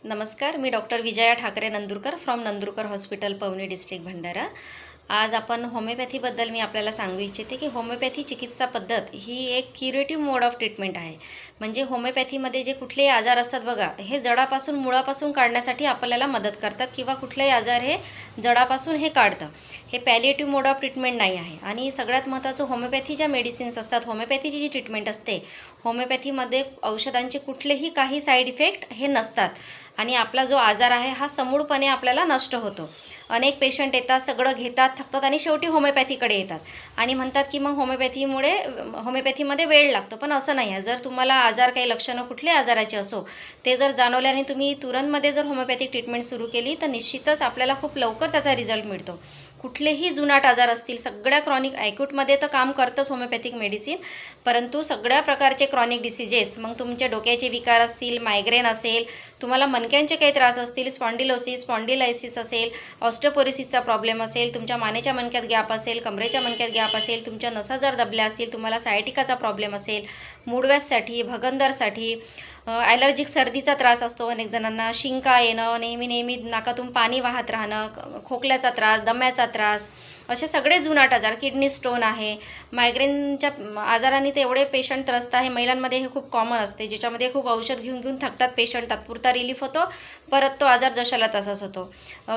नमस्कार, मी doctor Vijaya Thakre Nandurkar from Nandurkar hospital Pauni district Bhandara. आज आपण होमिओपॅथीबद्दल मी आपल्याला सांगू इच्छिते की होमिओपॅथी चिकित्सा पद्धत ही एक क्युरेटिव्ह मोड ऑफ ट्रीटमेंट आहे। म्हणजे होमिओपॅथीमध्ये जे कुठलेही आजार असतात बघा, हे जडापासून मुळापासून काढण्यासाठी आपल्याला मदत करतात किंवा कुठलेही आजार हे जडापासून हे काढतं। हे पॅलिएटिव्ह मोड ऑफ ट्रीटमेंट नाही आहे। आणि सगळ्यात महत्त्वाचं, होमिओपॅथी ज्या मेडिसिन्स असतात, होमिओपॅथीची जी ट्रीटमेंट असते, होमिओपॅथीमध्ये औषधांचे कुठलेही काही साईड इफेक्ट हे नसतात आणि आपला जो आजार आहे हा समूळपणे आपल्याला नष्ट होतो। अनेक पेशंट येतात, सगळं घेतात, थकतात आणि शेवटी होमिओपॅथीकडे येतात आणि म्हणतात की मग होमिओपॅथीमध्ये वेळ लागतो, पण असं नाही आहे। जर तुम्हाला आजार, काही लक्षणं कुठले आजाराचे असो, ते जर जाणवल्याने तुम्ही तुरंतमध्ये जर होमिओपॅथिक ट्रीटमेंट सुरू केली तर निश्चितच आपल्याला खूप लवकर त्याचा रिझल्ट मिळतो। कुठलेही जुनाट आजार असतील, सगळ्या क्रॉनिक, ॲक्यूटमध्ये तर काम करतंच होमिओपॅथिक मेडिसिन, परंतु सगळ्या प्रकारचे क्रॉनिक डिसीजेस, मग तुमचे डोक्याचे विकार असतील, मायग्रेन असेल, तुम्हाला मणक्यांचे काही त्रास असतील, स्पॉन्डिलायसिस असेल, ऑस्टिओपोरोसिसचा प्रॉब्लेम असेल, तुमच्या मानेच्या मणक्यात गॅप असेल, कमरेच्या मणक्यात गॅप असेल, तुमच्या नसा जर दबल्या असतील, तुम्हाला सायटिकाचा प्रॉब्लेम असेल, मूळव्याधसाठी, भगंदरसाठी, ॲलर्जिक सर्दीचा त्रास असतो अनेक जणांना, शिंका येणं, नेहमी नाकातून पाणी वाहत राहणं, खोकल्याचा त्रास, दम्याचा त्रास, असे सगळे जुनाट आजार, किडनी स्टोन आहे, मायग्रेनच्या आजारांनी तर एवढे पेशंट त्रस्त आहे। महिलांमध्ये हे खूप कॉमन असते, ज्याच्यामध्ये खूप औषध घेऊन थकतात पेशंट, तात्पुरता रिलीफ होतो, परत तो आजार जशाला तसाच होतो।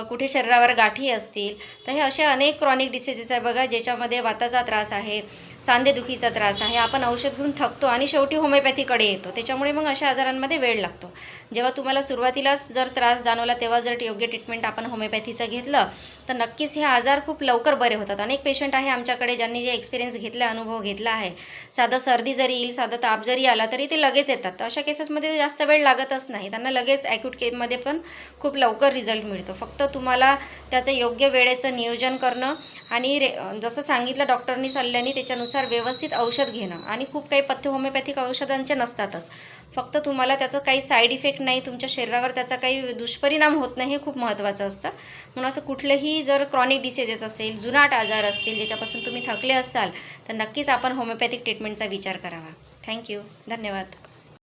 कुठे शरीरावर गाठी असतील, तर हे असे अनेक क्रॉनिक डिसीजेस आहे बघा, ज्याच्यामध्ये वाताचा त्रास आहे, सांधेदुखीचा त्रास आहे, आपण औषध घेऊन थकतो आणि शेवटी होमिओपॅथीकडे येतो। त्याच्यामुळे मग अशा आजारांमध्ये वेळ लागतो। जेव्हा तुम्हाला सुरुवातीलाच जर त्रास जाणवला, तेव्हा जर योग्य ट्रीटमेंट आपण होमिओपॅथीचं घेतलं तर नक्कीच हे आजार खूप लवकर बरे होतात। अनेक पेशंट आहे आमच्याकडे ज्यांनी जे एक्सपिरियन्स घेतला, अनुभव घेतला आहे, साधं सर्दी जरी येईल, साधं ताप जरी आला तरी ते लगेच येतात। तर अशा केसेसमध्ये जास्त वेळ लागतच नाही, त्यांना लगेच ॲक्यूट केसमध्ये पण खूप लवकर रिझल्ट मिळतो। फक्त तुम्हाला त्याचं योग्य वेळेचं नियोजन करणं आणि जसं सांगितलं डॉक्टरनी सल्ल्याने त्याच्यानुसार व्यवस्थित औषध घेणं, आणि खूप काही पथ्य होमिओपॅथिक औषधांचे नसतातच, फक्त तुम्हाला त्याचं काही साईड इफेक्ट नाही, तुमच्या शरीरावर त्याचा काही दुष्परिणाम होत नाही, हे खूप महत्त्वाचं असतं। म्हणून असं कुठलेही जर क्रॉनिक डिसीजेस असेल, जुनाट आजार असतील, ज्याच्यापासून तुम्ही थकले असाल, तर नक्कीच आपण होमिओपॅथिक ट्रीटमेंटचा विचार करावा। थँक्यू, धन्यवाद।